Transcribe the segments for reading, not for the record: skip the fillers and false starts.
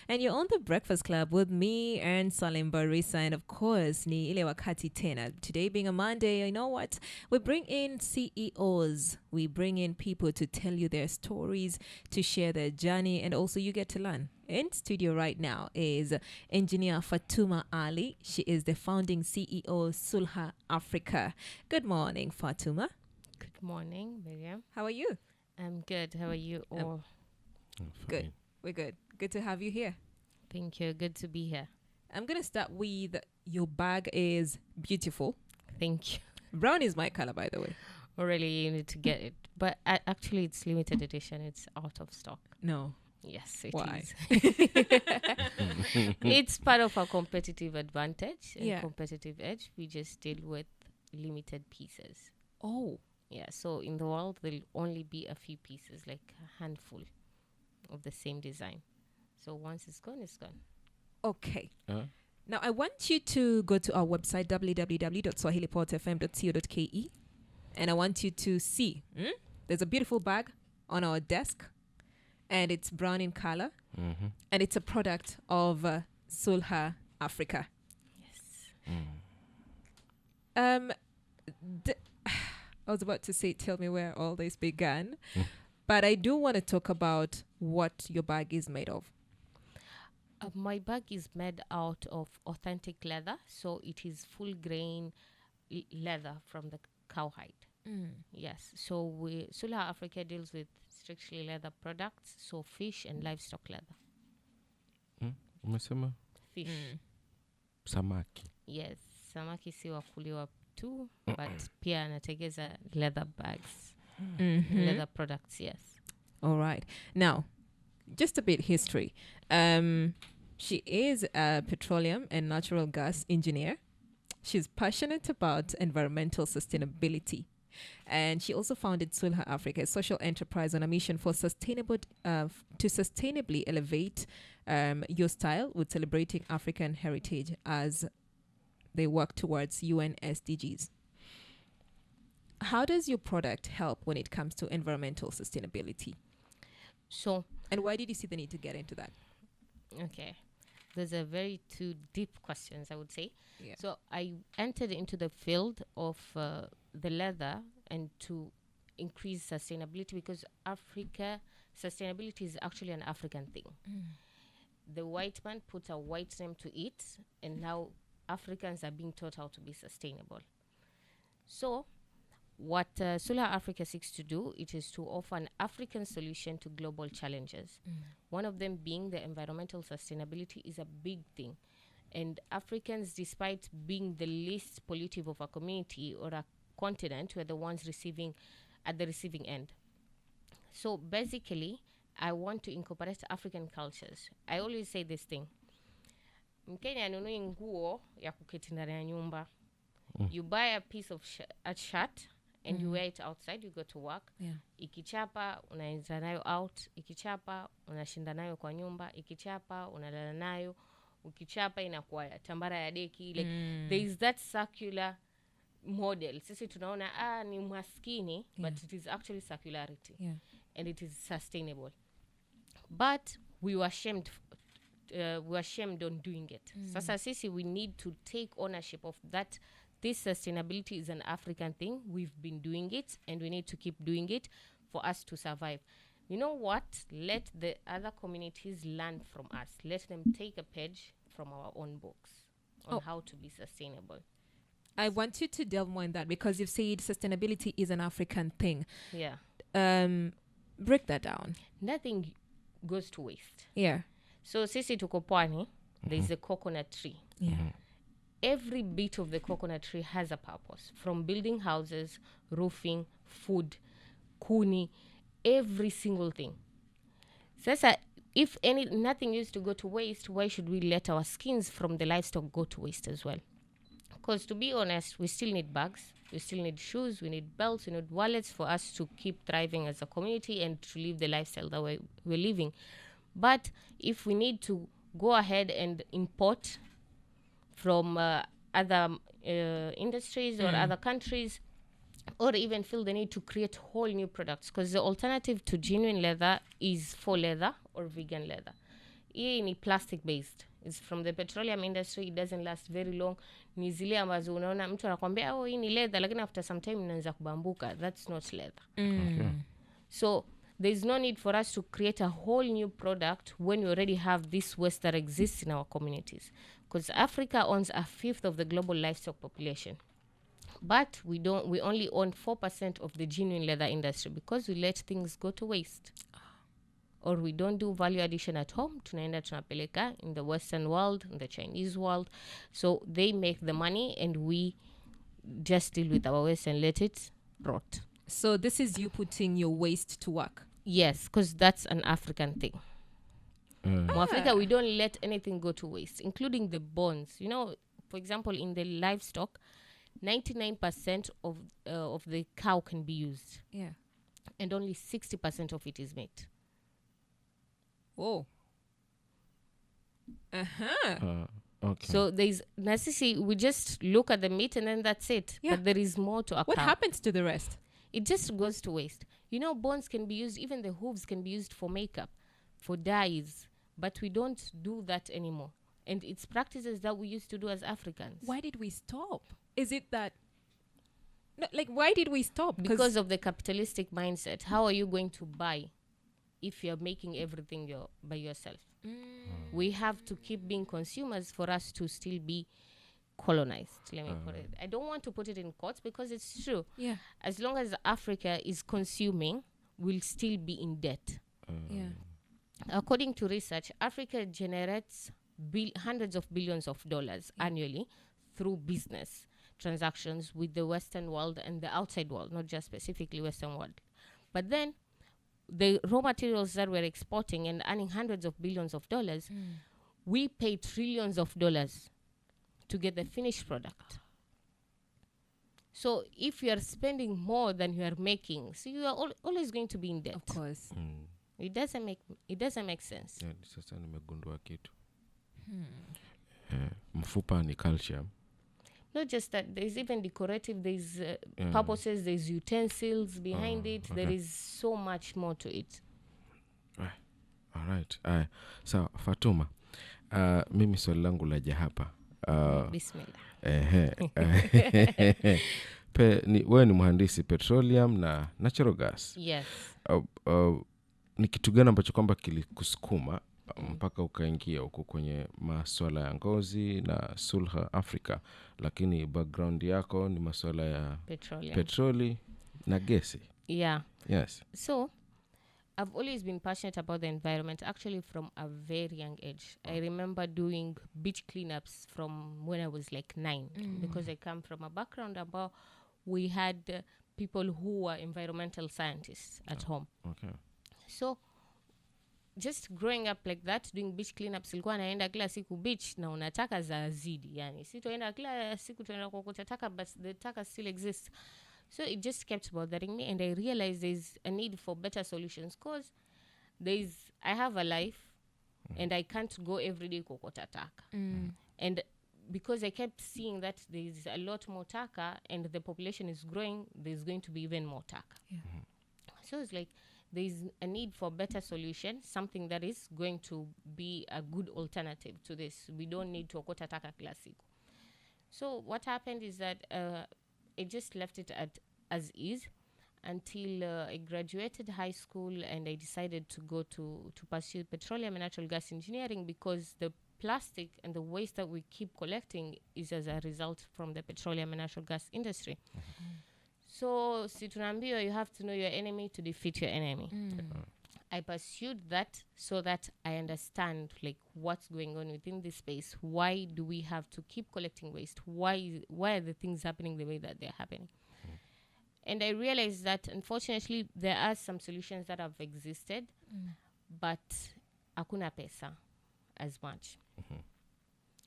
And you're on the Breakfast Club with me and Salim Barisa, and of course, ni ile wakati tena. Today being a Monday, you know what? We bring in CEOs. We bring in people to tell you their stories, to share their journey, and also you get to learn. In studio right now is engineer Fatuma Ali. She is the founding CEO Sulha Africa. Good morning, Fatuma. Good morning, Miriam. How are you? I'm good. How are you all? Good. We're good. Good to have you here. Thank you. Good to be here. I'm going to start with your bag is beautiful. Thank you. Brown is my color, by the way. Really, you need to get it. But actually, it's limited edition. It's out of stock. No. Yes, it Why? is. It's part of our competitive advantage and competitive edge. We just deal with limited pieces. Oh. Yeah, so in the world, there'll only be a few pieces, like a handful of the same design. So once it's gone, it's gone. Okay. Now, I want you to go to our website, www.swahiliportfm.co.ke, and I want you to see. There's a beautiful bag on our desk, and it's brown in color, and it's a product of Sulha Africa. Yes. I was about to say, tell me where all this began, but I do want to talk about what your bag is made of. My bag is made out of authentic leather, so it is full grain leather from the cowhide. Yes, so Sulha Africa deals with strictly leather products, so fish and livestock leather. Umesema Fish. samaki. Yes, samaki si wakuliwa tu, but pia anategeza leather bags, leather products, yes. All right. Now, just a bit history. She is a petroleum and natural gas engineer. She's passionate about environmental sustainability. And she also founded Sulha Africa, a social enterprise on a mission for sustainable to sustainably elevate your style with celebrating African heritage as they work towards UN SDGs. How does your product help when it comes to environmental sustainability? So, and why did you see the need to get into that? Okay. Those are very two deep questions, I would say. Yeah. So I entered into the field of the leather and to increase sustainability, because sustainability is actually an African thing. The white man put a white name to it, and now Africans are being taught how to be sustainable. So what Sulha Africa seeks to do, it is to offer an African solution to global challenges. One of them being the environmental sustainability is a big thing. And Africans, despite being the least pollutive of a community or a continent, were the ones at the receiving end. So basically, I want to incorporate African cultures. I always say this thing. Mkenya anunui nguo ya kuketi ndani ya nyumba. You buy a piece of a shirt and you wear it outside, you go to work. Ikichapa unaenda nayo out, ikichapa unashinda nayo kwa nyumba, ikichapa unalala nayo, ukichapa inakuwa tambara ya deki. Like there is that circular model. Sisi tunaona ni maskini, but it is actually circularity. And it is sustainable. But we were shamed on doing it. Sasa sisi, we need to take ownership of that. This sustainability is an African thing. We've been doing it, and we need to keep doing it for us to survive. You know what? Let the other communities learn from us. Let them take a page from our own books on how to be sustainable. I want you to delve more in that, because you've said sustainability is an African thing. Yeah. Break that down. Nothing goes to waste. Yeah. So sisi tuko pwani, there's a coconut tree. Yeah. Every bit of the coconut tree has a purpose, from building houses, roofing, food, kuni, every single thing. Sasa, if nothing used to go to waste, why should we let our skins from the livestock go to waste as well? Because to be honest, we still need bags, we still need shoes, we need belts, we need wallets for us to keep thriving as a community and to live the lifestyle that we're living. But if we need to go ahead and import from other industries or other countries, or even feel the need to create whole new products, because the alternative to genuine leather is faux leather or vegan leather. hii ni plastic based. It's from the petroleum industry. It doesn't last very long. Ni zile ambazo unaona mtu anakuambia hii ni leather, lakini after some time inaanza kubambuka. That's not leather. Okay. So there's no need for us to create a whole new product when we already have this waste that exists in our communities, because Africa owns 1/5 of the global livestock population, but we only own 4% of the genuine leather industry because we let things go to waste, or we don't do value addition at home. Tunaenda tunapeleka in the Western world, in the Chinese world, so they make the money and we just deal with our waste and let it rot. So this is you putting your waste to work. Yes, because that's an African thing. Africa, we don't let anything go to waste, including the bones. You know, for example, in the livestock, 99% of the cow can be used, Yeah. and only 60% of it is meat. Whoa. Uh-huh. Okay. So there's necessity. We just look at the meat and then that's it. Yeah. But there is more to a What cow. happens to the rest? It just goes to waste. You know, bones can be used, even the hooves can be used for makeup, for dyes, but we don't do that anymore. And it's practices that we used to do as Africans. Why did we stop? Is it that... No, like, why did we stop? Because of the capitalistic mindset. How are you going to buy if you're making everything by yourself? We have to keep being consumers for us to still be colonized. Let me put it. I don't want to put it in quotes because it's true. Yeah. As long as Africa is consuming, we'll still be in debt. Yeah. According to research, Africa generates hundreds of billions of dollars annually through business transactions with the Western world and the outside world, not just specifically Western world. But then the raw materials that we're exporting and earning hundreds of billions of dollars, we pay trillions of dollars to get the finished product. So if you are spending more than you are making, so you are always going to be in debt. Of course. It doesn't make sense. Yeah, sasa nimegundua kitu. Mfupa ni calcium. Not just that, there's even decorative, there's purposes, there's utensils behind it. Okay. There is so much more to it. All right. So Fatuma, mimi swali langu laja hapa. Bismillah. Wewe ni mhandisi petroleum na natural gas. Yes. Ni kitu gani ambacho kwamba kilikusukuma mpaka ukaingia huko kwenye masuala ya ngozi na sulha Afrika, lakini background yako ni masuala ya petroli na gesi? Yeah. Yes. So I've always been passionate about the environment, actually from a very young age. I remember doing beach cleanups from when I was like 9, because I come from a background about we had people who were environmental scientists at home. Okay. So just growing up like that, doing beach cleanups, ilikuwa naenda kila siku beach na unataka za zidi. Yani sitoenda kila siku tunaenda kuokota taka, but the taka still exists. So it just kept bothering me, and I realized there's a need for better solutions, because I have a life and I can't go every day kuokota taka. And because I kept seeing that there's a lot more taka and the population is growing, there's going to be even more taka. So it's like there's a need for better solution, something that is going to be a good alternative to this. We don't need to okota taka kila siku. So what happened is that I just left it as is until I graduated high school, and I decided to go to pursue petroleum and natural gas engineering, because the plastic and the waste that we keep collecting is as a result from the petroleum and natural gas industry. So, si tunaambiwa, you have to know your enemy to defeat your enemy. I pursued that so that I understand like what's going on within this space. Why do we have to keep collecting waste? Why are the things happening the way that they're happening? And I realized that unfortunately there are some solutions that have existed, but hakuna pesa as much.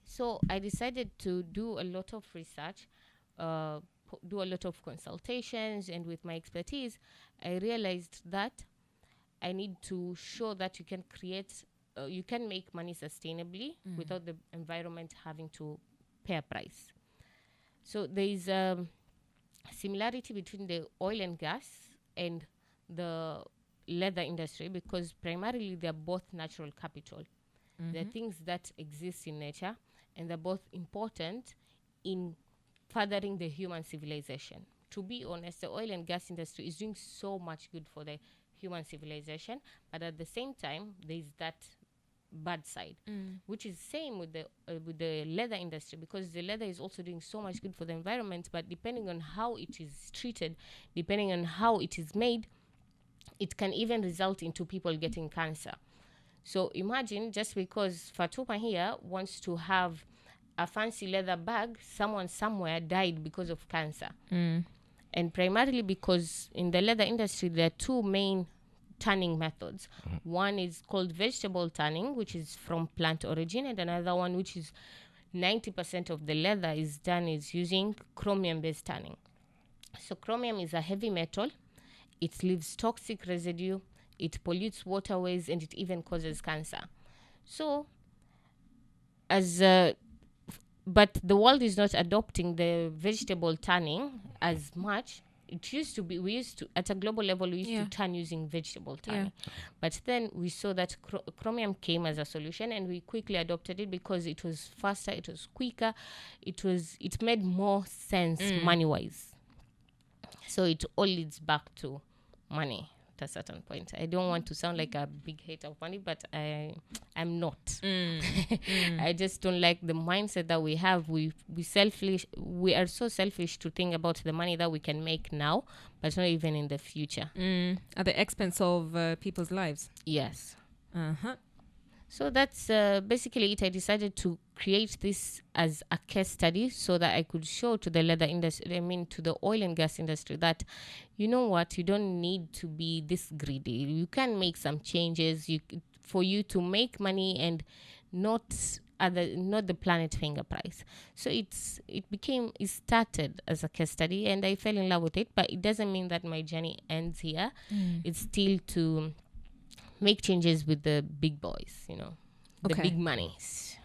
So I decided to do a lot of research, do a lot of consultations, and with my expertise, I realized that I need to show that you can create, you can make money sustainably without the environment having to pay a price. So there is a similarity between the oil and gas and the leather industry, because primarily they're both natural capital. They're things that exist in nature, and they're both important in furthering the human civilization. To be honest, the oil and gas industry is doing so much good for the human civilization, but at the same time, there's that bad side, which is same with the leather industry, because the leather is also doing so much good for the environment, but depending on how it is treated, depending on how it is made, it can even result into people getting cancer. So imagine, just because Fatuma here wants to have a fancy leather bag, someone somewhere died because of cancer. And primarily because in the leather industry, there are two main tanning methods. One is called vegetable tanning, which is from plant origin, and another one, which is 90% of the leather is done, is using chromium-based tanning. So chromium is a heavy metal. It leaves toxic residue, it pollutes waterways, and it even causes cancer. So, but the world is not adopting the vegetable tanning as much. It used to be, we used to, at a global level, we used to tan using vegetable tanning. But then we saw that chromium came as a solution, and we quickly adopted it because it was faster, it was quicker, it made more sense money-wise. So it all leads back to money at a certain point. I don't want to sound like a big hater of money, but I'm not. I just don't like the mindset that we have. We are so selfish to think about the money that we can make now, but not even in the future. At the expense of people's lives. Yes. Uh-huh. So that's basically it. I decided to create this as a case study so that I could show to the leather industry, to the oil and gas industry, that, you know what, you don't need to be this greedy. You can make some changes for you to make money and not the planet finger price. So it started as a case study, and I fell in love with it, but it doesn't mean that my journey ends here. It's still to make changes with the big boys, the big monies.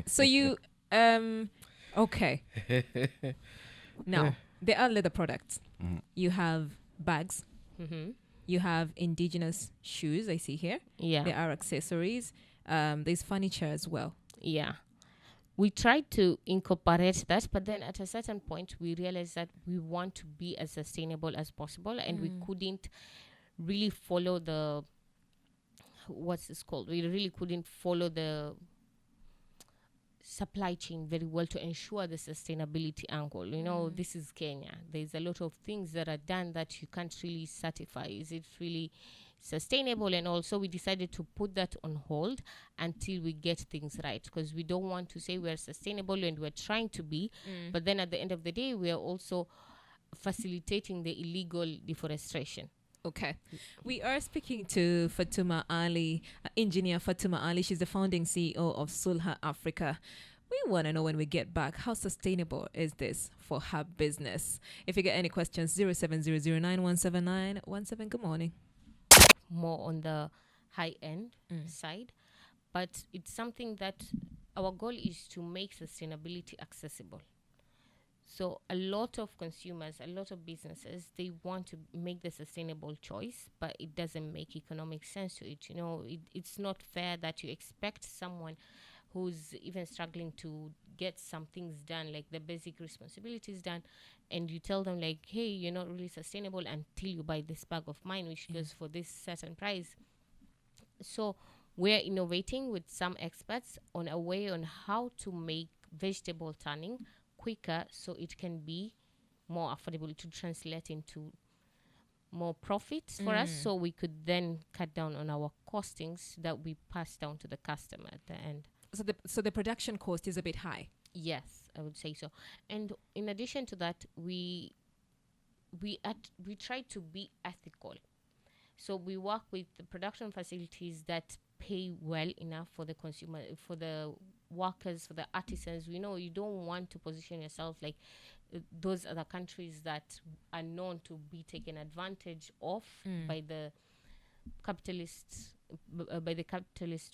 So you, okay. Now, there are leather products. You have bags. You have indigenous shoes, I see here. Yeah. There are accessories. There's furniture as well. Yeah. We tried to incorporate that, but then at a certain point, we realized that we want to be as sustainable as possible, and we couldn't really follow the we really couldn't follow the supply chain very well to ensure the sustainability angle. This is Kenya. There's a lot of things that are done that you can't really certify. Is it really sustainable? And also we decided to put that on hold until we get things right, because we don't want to say we're sustainable and we're trying to be, but then at the end of the day, we are also facilitating the illegal deforestation. Okay. We are speaking to Fatuma Ali, engineer Fatuma Ali. She's the founding CEO of Sulha Africa. We want to know, when we get back, how sustainable is this for her business? If you get any questions, 0700917917. Good morning. More on the high end side, but it's something that our goal is to make sustainability accessible. So a lot of consumers, a lot of businesses, they want to make the sustainable choice, but it doesn't make economic sense to it. It's not fair that you expect someone who's even struggling to get some things done, like the basic responsibilities done, and you tell them like, hey, you're not really sustainable until you buy this bag of mine, which goes for this certain price. So we're innovating with some experts on a way on how to make vegetable tanning quicker, so it can be more affordable, to translate into more profits for us, so we could then cut down on our costings that we pass down to the customer at the end. So the production cost is a bit high. Yes, I would say so. And in addition to that, we try to be ethical. So we work with the production facilities that pay well enough for the consumer, for the workers, for the artisans. You don't want to position yourself like those other countries that are known to be taken advantage of by the capitalist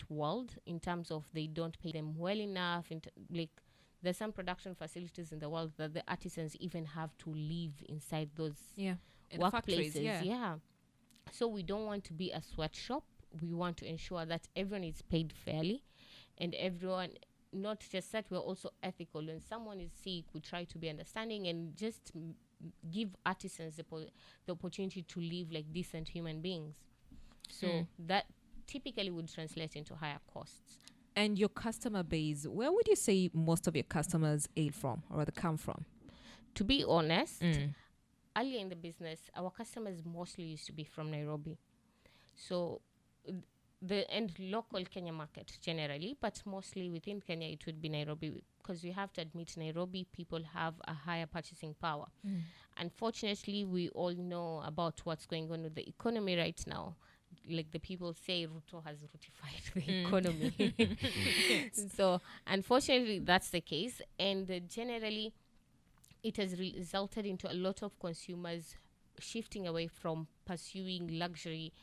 world, in terms of they don't pay them well enough. There's some production facilities in the world that the artisans even have to live inside those in workplaces. factories, So we don't want to be a sweatshop. we want to ensure that everyone is paid fairly, and everyone, not just that, we're also ethical. When someone is sick, we try to be understanding and just give artisans the opportunity to live like decent human beings. So that typically would translate into higher costs. And your customer base, where would you say most of your customers hail from or rather come from? To be honest, earlier in the business, our customers mostly used to be from Nairobi. So and local Kenya market generally, but mostly within Kenya it would be Nairobi, because we have to admit Nairobi people have a higher purchasing power. Unfortunately, we all know about what's going on with the economy right now. Like the people say, Ruto has rutified the economy. So unfortunately that's the case, and generally it has resulted into a lot of consumers shifting away from pursuing luxury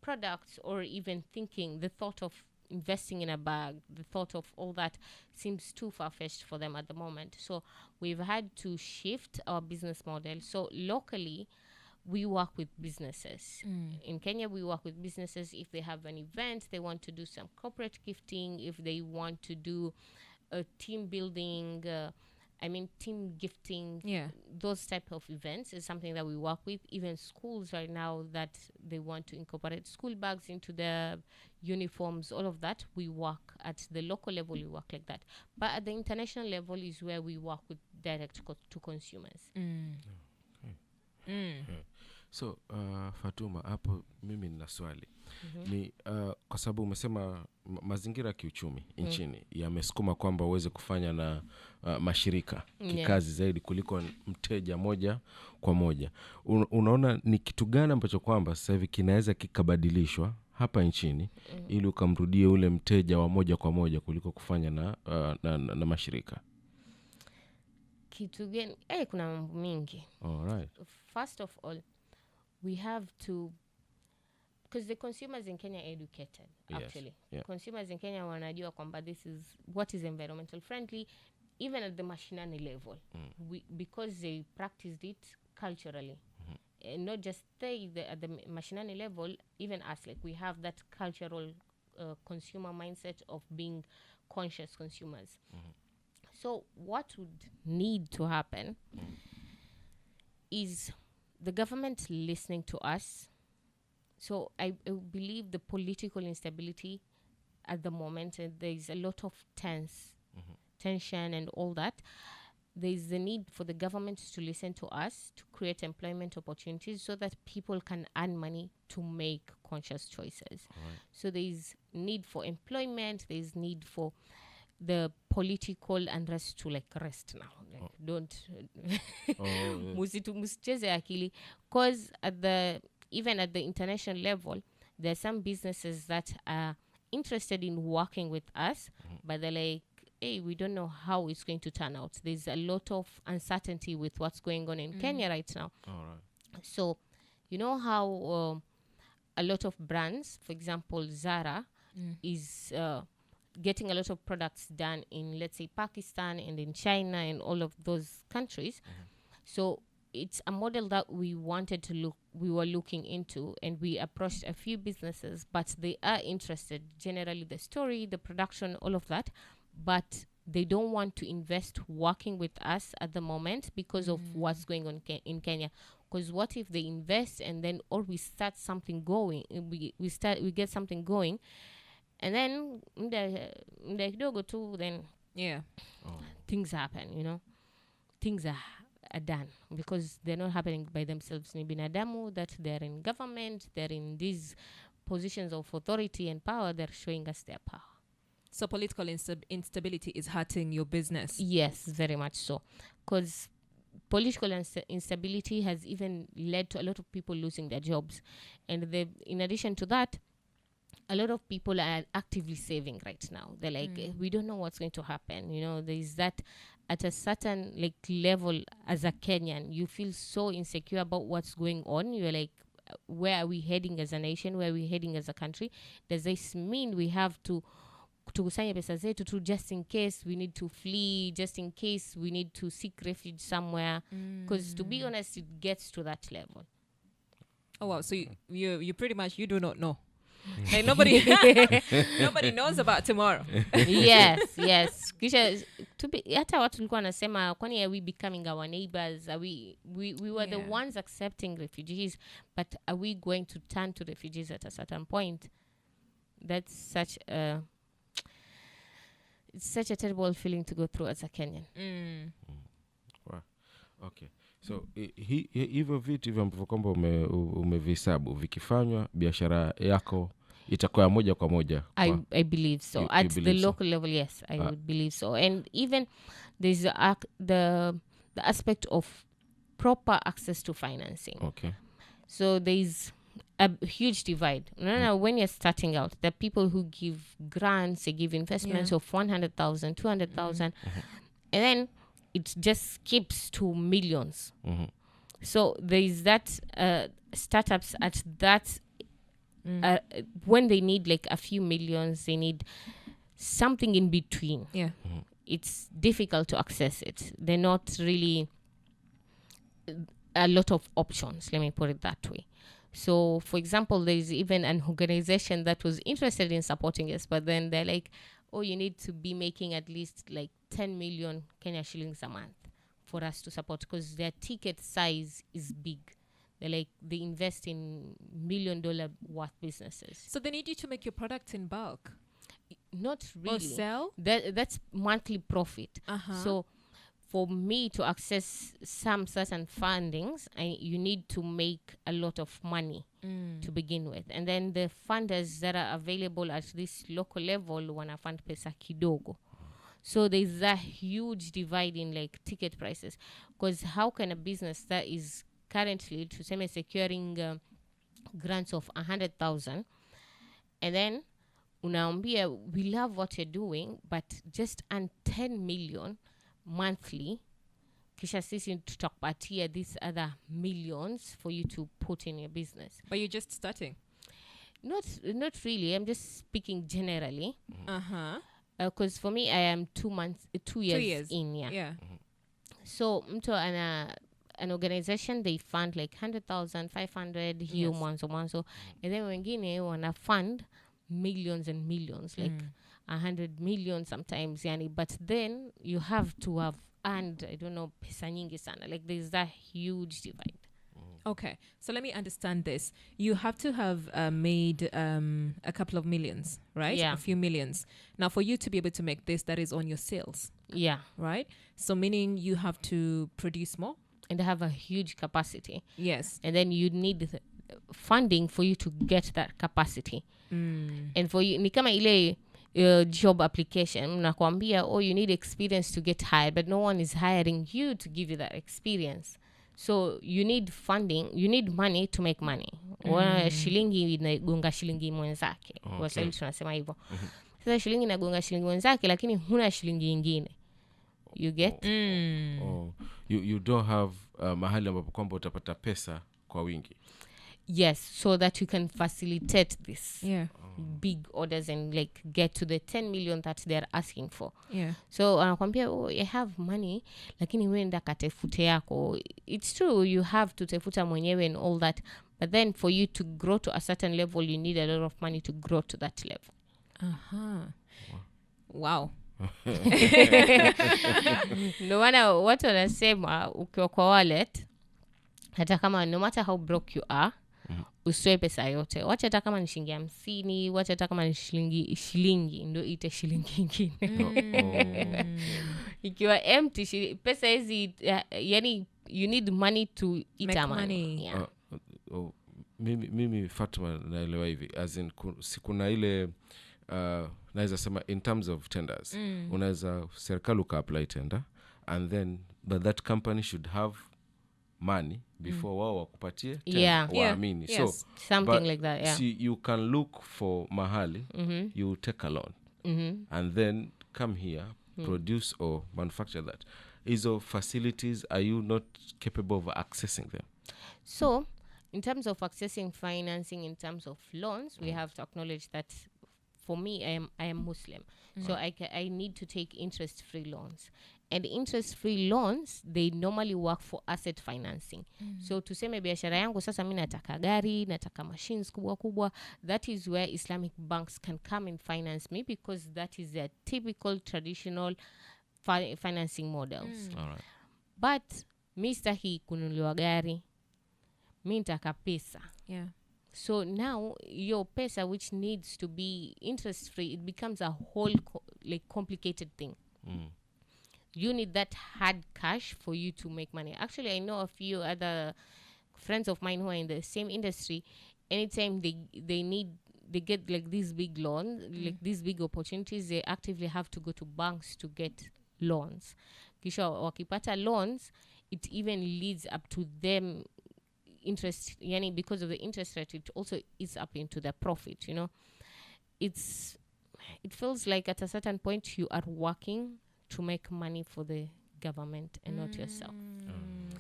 products, or even thinking the thought of investing in a bag, the thought of all that seems too far-fetched for them at the moment. So we've had to shift our business model. So locally, we work with businesses. In Kenya, we work with businesses if they have an event, they want to do some corporate gifting, if they want to do a team building, team gifting, those type of events is something that we work with. Even schools right now that they want to incorporate school bags into their uniforms, all of that, we work at the local level, we work like that. But at the international level is where we work with direct to consumers. So Fatuma, hapo mimi nina swali. Ni kwa sababu umesema mazingira ya kiuchumi nchini yamesukuma kwamba uweze kufanya na mashirika kikazi zaidi kuliko mteja moja kwa moja. Unaona ni kitu gani ambacho kwamba sasa hivi kinaweza kikabadilishwa hapa nchini ili ukamrudie ule mteja wa moja kwa moja kuliko kufanya na mashirika? Kitu gani? Kuna mambo mingi. All right. First of all, we have to, because the consumers in Kenya are educated, actually. Consumers in Kenya wanajua kwamba this is what is environmental friendly, even at the mashinani level, because they practiced it culturally. And not just at the mashinani level, even us, like we have that cultural consumer mindset of being conscious consumers. So what would need to happen is the government listening to us. So I believe the political instability at the moment, and there's a lot of tension and all that. There's the need for the government to listen to us, to create employment opportunities so that people can earn money to make conscious choices. So there's need for employment, there's need for the political unrest to rest now. Don't musicheze akili, because even at the international level, there's some businesses that are interested in working with us, but they're like, hey, we don't know how it's going to turn out. There's a lot of uncertainty with what's going on in Kenya right now. So you know how a lot of brands, for example Zara, is getting a lot of products done in, let's say, Pakistan and in China and all of those countries. So it's a model that we were looking into, and we approached a few businesses, but they are interested, generally the story, the production, all of that, but they don't want to invest working with us at the moment because of what's going on in Kenya. Because what if they invest and then, or we start something going, we get something going, and then then things happen, things are done because they're not happening by themselves. Ni binadamu that they're in government, they're in these positions of authority and power, they're showing us their power. So political instability is hurting your business? Yes, very much so. Because political instability has even led to a lot of people losing their jobs. And in addition to that, a lot of people are actively saving right now. They're like, we don't know what's going to happen. There's that at a certain level as a Kenyan, you feel so insecure about what's going on. You're like, where are we heading as a nation? Where are we heading as a country? Does this mean we have to kusanya pesa zetu just in case we need to flee, just in case we need to seek refuge somewhere? Because to be honest, it gets to that level. Oh wow! So you pretty much, you do not know. Like nobody nobody knows about tomorrow. Yes. Kisha hata watu walikuwa wanasema kwani are we becoming our neighbors? Are we were the ones accepting refugees, but are we going to turn to refugees at a certain point? That's such a terrible feeling to go through as a Kenyan. Wow. Okay. So hivyo vitu hivyo ambavyo kwamba umevihesabu vikifanywa, biashara yako itakuwa moja kwa moja. I believe so. At the local level, yes, I would believe so. And even there's the aspect of proper access to financing. Okay. So there's a huge divide. When you're starting out, the people who give grants, they give investments of 100,000, 200,000, and then it just skips to millions. So there is that startups at that when they need like a few millions, they need something in between. It's difficult to access it. They're not really a lot of options, let me put it that way. So for example, there's even an organization that was interested in supporting us, but then they're like, oh, you need to be making at least like 10 million Kenya shillings a month for us to support, because their ticket size is big. They invest in $1 million worth businesses. So they need you to make your products in bulk? Not really. Or sell? That's monthly profit. So for me to access some certain fundings, you need to make a lot of money to begin with. And then the funders that are available at this local level wanna fund pesa kidogo. So there's a huge divide in like ticket prices. Because how can a business that is currently to say securing grants of 100,000 and then unaambia we love what you're doing but just earn 10 million monthly, kisha sisi tutakupatia these other millions for you to put in your business. But you're just starting? Not really. I'm just speaking generally. Because for me, I am 2 years in. Yeah. So mtu an organization, they fund like 100,000, 500 hiyo mwanzo, and then wengine wana fund millions and millions, like 100 million sometimes, yani. But then you have to have earned, I don't know, pesa nyingi sana. Like there's that huge divide. Okay, so let me understand this. You have to have made a couple of millions, right? Yeah. A few millions. Now, for you to be able to make this, that is on your sales. Yeah. Right? So meaning you have to produce more? And have a huge capacity. Yes. And then you need funding for you to get that capacity. And for you, ni kama ile job application, nakwambia, oh, you need experience to get hired, but no one is hiring you to give you that experience. So you need funding, you need money to make money. Shilingi inagonga shilingi mwenzake. Waswahili tunasema hivyo. Sasa shilingi inagonga shilingi mwenzake, lakini huna shilingi nyingine. You get? You don't have mahali ambapo kwamba utapata pesa kwa wingi. Yes, so that you can facilitate this big orders and like get to the 10 million that they're asking for. So anakwambia, oh, I have money, lakini wenda katefute yako. It's true, you have to tefuta mwenyewe and all that, but then for you to grow to a certain level, you need a lot of money to grow to that level. Wow. No maana watu wanasema ukiwa kwa wallet, hata kama no matter how broke you are, usiwe pesa yote. Wacha hata kama ni shilingi 50, wacha hata kama ni shilingi ndio ite shilingi nyingine. Ikiwa empty pesa hizi, yani you need money to eat money. Mimi Fatuma naelewa hivi, as in kuna ile naweza sema in terms of tenders, unaweza serikali apply tender, and then but that company should have money before wao wakupatie tender, waamini. So something like that. See, you can look for mahali, you take a loan, and then come here, produce or manufacture that. Hizo facilities, are you not capable of accessing them? So in terms of accessing financing, in terms of loans, we have to acknowledge that for me, I am Muslim, so I need to take interest-free loans. And interest-free loans, they normally work for asset financing. So tuseme biashara yangu sasa mimi nataka gari, nataka machines kubwa kubwa, that is where Islamic banks can come and finance me, because that is their typical traditional financing models. All right. But mimi sitaki kununuliwa gari, mimi nataka pesa. Yeah. So now your pesa, which needs to be interest free, it becomes a whole complicated thing. You need that hard cash for you to make money. Actually, I know a few other friends of mine who are in the same industry. Anytime they get like these big loans, like these big opportunities, they actively have to go to banks to get loans. Kisha wakipata loans, it even leads up to them interest, yani because of the interest rate, it also eats up into the profit, it feels like at a certain point you are working to make money for the government and not yourself.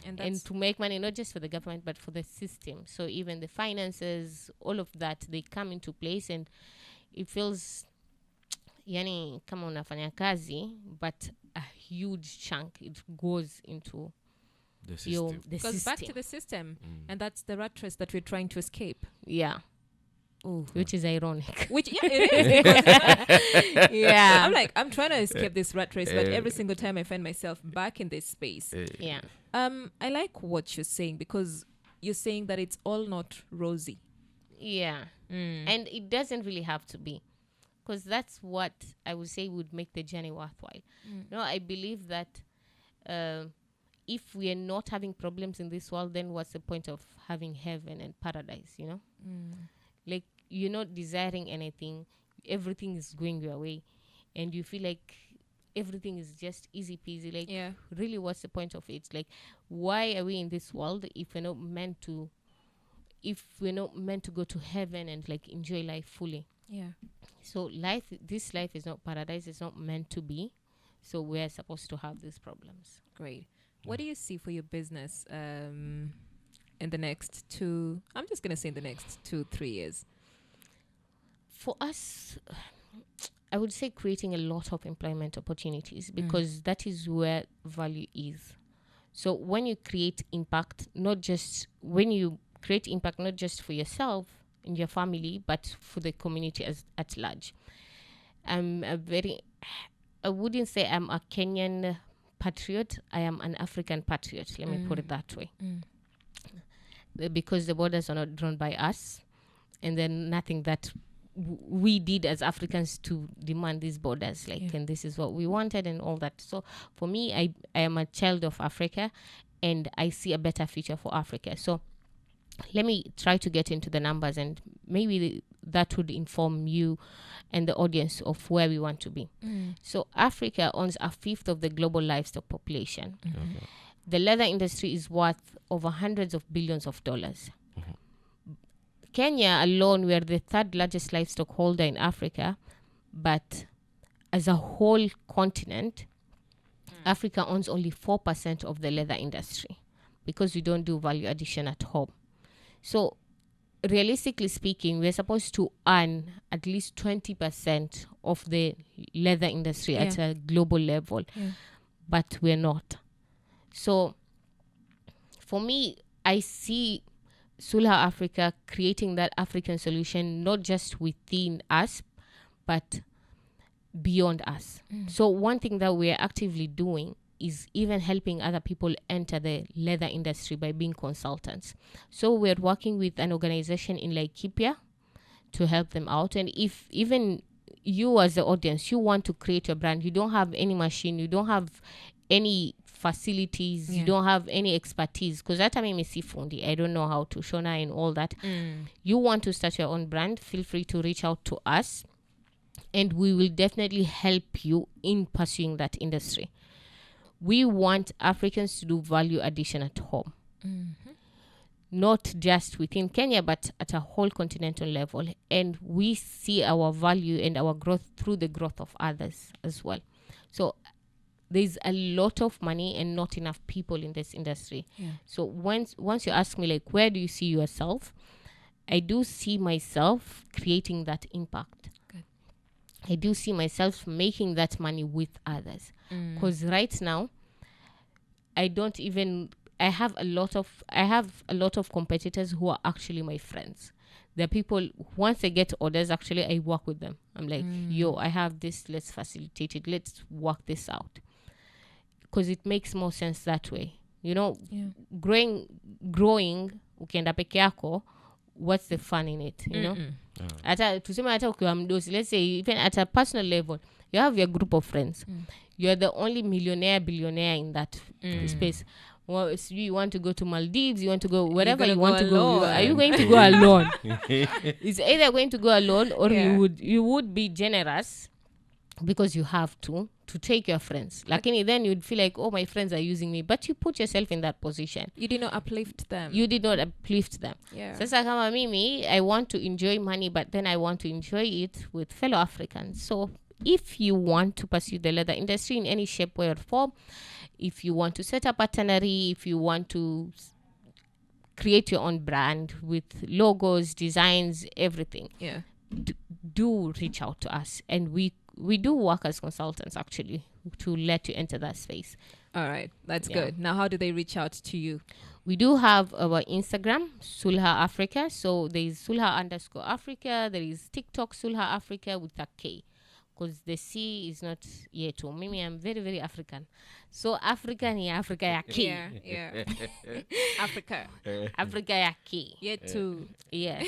And to make money not just for the government but for the system. So even the finances, all of that, they come into place, and it feels yani kama unafanya kazi, but a huge chunk it goes into the system. Goes back to the system. And that's the rat race that we're trying to escape. Yeah. Ooh, which is ironic. Which, yeah, it is. Because yeah. I'm like, I'm trying to escape this rat race, but every single time I find myself back in this space. Yeah. I like what you're saying, because you're saying that it's all not rosy. Yeah. And it doesn't really have to be, because that's what I would say would make the journey worthwhile. I believe that if we are not having problems in this world, then what's the point of having heaven and paradise, Like, you're not desiring anything, everything is going your way, and you feel like everything is just easy peasy. Like, really, what's the point of it? Like, why are we in this world if we're not meant to go to heaven and like enjoy life fully? Yeah. So this life is not paradise, it's not meant to be, so we're supposed to have these problems. Great. What do you see for your business in the next 2-3 years? For us, I would say creating a lot of employment opportunities, because that is where value is. So when you create impact, not just for yourself and your family, but for the community at large. I wouldn't say I'm a Kenyan patriot. I am an African patriot. Let me put it that way. Because the borders are not drawn by us, and then nothing that we did as Africans to demand these borders, and this is what we wanted and all that. So for me, I am a child of Africa, and I see a better future for Africa. So let me try to get into the numbers, and maybe that would inform you and the audience of where we want to be. So Africa owns 1/5 of the global livestock population. Okay. The leather industry is worth over hundreds of billions of dollars. Kenya alone, we are the 3rd largest livestock holder in Africa, but as a whole continent, Africa owns only 4% of the leather industry, because we don't do value addition at home. So realistically speaking, we're supposed to earn at least 20% of the leather industry at a global level, but we're not. So for me, I see Sulha Africa creating that African solution, not just within us, but beyond us. So one thing that we're actively doing is even helping other people enter the leather industry by being consultants. So we're working with an organization in Laikipia to help them out. And if even you as the audience, you want to create your brand, you don't have any machine, you don't have any facilities, you don't have any expertise, because that time I don't know how to shona and all that. You want to start your own brand, feel free to reach out to us, and we will definitely help you in pursuing that industry. We want Africans to do value addition at home, not just within Kenya, but at a whole continental level. And we see our value and our growth through the growth of others as well. So there's a lot of money and not enough people in this industry. So once you ask me, like, where do you see yourself? I do see myself creating that impact. Good. I do see myself making that money with others. Because right now, I have a lot of competitors who are actually my friends. The people, once they get orders, actually I work with them. I'm like, yo, I have this, let's facilitate it, let's work this out. Because it makes more sense that way. Growing ukienda peke yako, what's the fun in it, you know? Tuseme hata ukiwa mdosi, let's say even at a personal level, you have your group of friends. You're the only billionaire in that space. Well, so you want to go to Maldives, you want to go wherever you want to go. Are you going to go alone? It's either going to go alone or you would be generous because you have to take your friends. Lakini then you'd feel like, oh, my friends are using me. But you put yourself in that position. You did not uplift them. Yeah. Sasa kama mimi, I want to enjoy money, but then I want to enjoy it with fellow Africans. So if you want to pursue the leather industry in any shape, way, or form, if you want to set up a tannery, if you want to create your own brand with logos, designs, everything, do reach out to us. And we do work as consultants, actually, to let you enter that space. All right. That's good. Now, how do they reach out to you? We do have our Instagram, Sulha Africa. So there is Sulha_Africa. There is TikTok, Sulha Africa with a K. Because the C is not yet. Mimi, I'm very, very African. So African ya Africa ya K. Yeah. Africa. Africa ya K. Yet too. Yeah.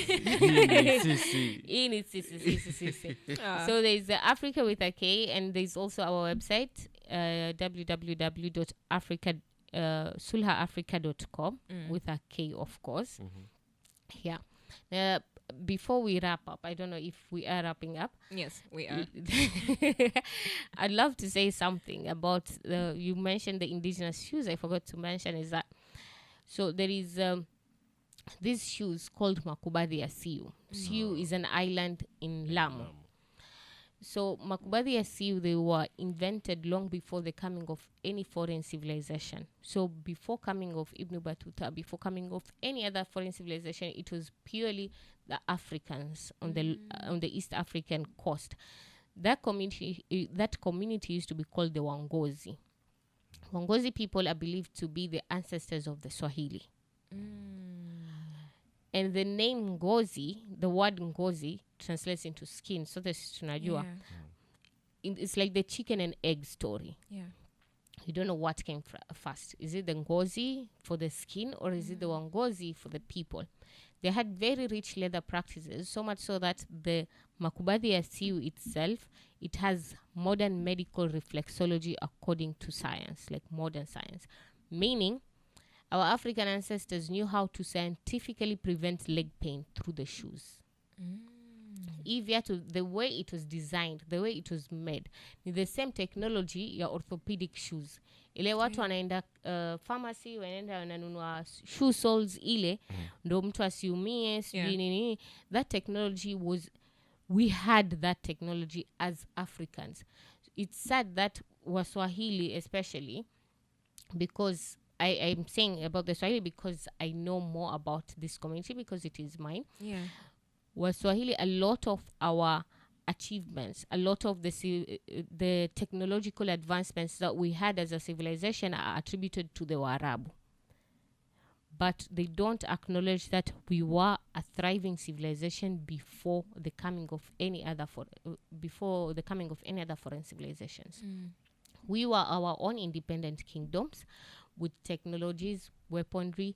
Ah. So there's the Africa with a K, and there's also our website, sulhaafrica.com with a K, of course. Yeah. Before we wrap up, I don't know if we are wrapping up. Yes, we are. I'd love to say something about you mentioned the indigenous shoes. I forgot to mention is that, so there is these shoes called Makubadhi ya Siu. Siu is an island in Lamu. So Makubadhi ya Siu, they were invented long before the coming of any foreign civilization. So before coming of Ibn Battuta, before coming of any other foreign civilization, it was purely the Africans on the East African coast. That community used to be called the Wangozi. Wangozi people are believed to be the ancestors of the Swahili. And the name Ngozi, the word Ngozi, translates into skin. So this tunajua. It's like the chicken and egg story. Yeah. You don't know what came first. Is it the Ngozi for the skin, or is it the Wangozi for the people? They had very rich leather practices, so much so that the Makubadhi ya Siu itself, it has modern medical reflexology according to science, like modern science. Meaning, our African ancestors knew how to scientifically prevent leg pain through the shoes. If you had to, the way it was designed, the way it was made, the same technology ya orthopedic shoes. Ile watu wanaenda pharmacy, wanaenda wananunua shoe soles ile, ndo mtu asiumie, sijui nini. That technology we had that technology as Africans. It's sad that Waswahili especially, because I'm saying about the Swahili because I know more about this community because it is mine. Yeah. Waswahili, a lot of our achievements, a lot of the technological advancements that we had as a civilization are attributed to the Waarabu. But they don't acknowledge that we were a thriving civilization before the coming of any other foreign civilizations. We were our own independent kingdoms with technologies, weaponry,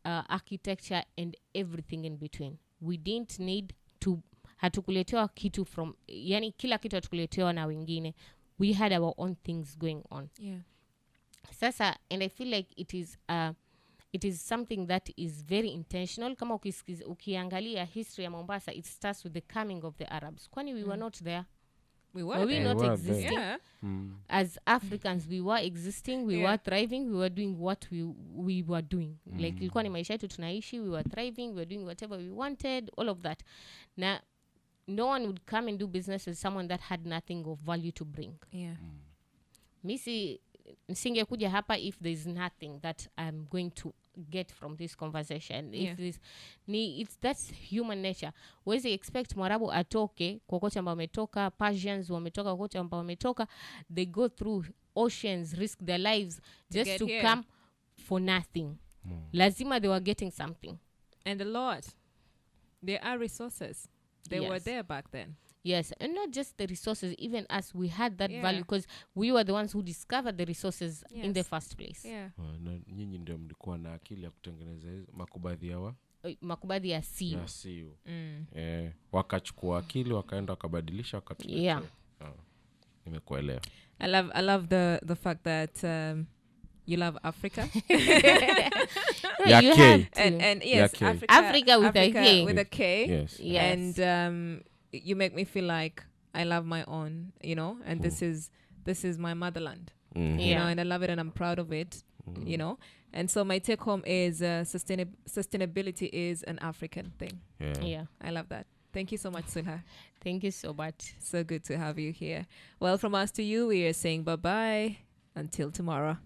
architecture, and everything in between. We didn't need to hatukuletewa kitu from, yani kila kitu hatukuletewa na wengine. We had our own things going on. Yeah. Sasa, and I feel like it is something that is very intentional. Kama ukiangalia history ya Mombasa, it starts with the coming of the Arabs. Kwani we were not there. We were not existing. Yeah. As Africans, we were existing, we were thriving, we were doing what we were doing. Like, ilikuwa ni maisha yetu tunaishi, we were thriving, we were doing whatever we wanted, all of that. Now, no one would come and do business with someone that had nothing of value to bring. Yeah. Misi, nisingekuja hapa if there's nothing that I'm going to get from this conversation. Yeah. If this that's human nature. Huwezi expect Mwarabu atoke kokote ambao wametoka, Persians wametoka kokote ambao wametoka, they go through oceans, risk their lives just to here. come for nothing. Lazima they were getting something. And a lot. There are resources. They were Yes. there back then. Yes, and not just the resources, even us, we had that Yeah. value because we were the ones who discovered the resources in the Yes. first place. Yeah. Na nyinyi ndio mlikuwa na akili ya kutengeneza makubadhi ya Makubadhi ya siu. ya siu. Wakachukua akili wakaenda wakabadilisha wakatuletea. Yeah. Nimekuelewa. I love the fact that you love Africa. Ya You K. have to. and yes, K. Africa with a K. with a K. Yes. Yes. And you make me feel like I love my own, you know, and this is my motherland. Mhm. You Yeah. know, and I love it and I'm proud of it, you know. And so my take home is sustainability is an African thing. Yeah. I love that. Thank you so much, Sulha. Thank you so much. So good to have you here. Well, from us to you, we are saying bye-bye until tomorrow.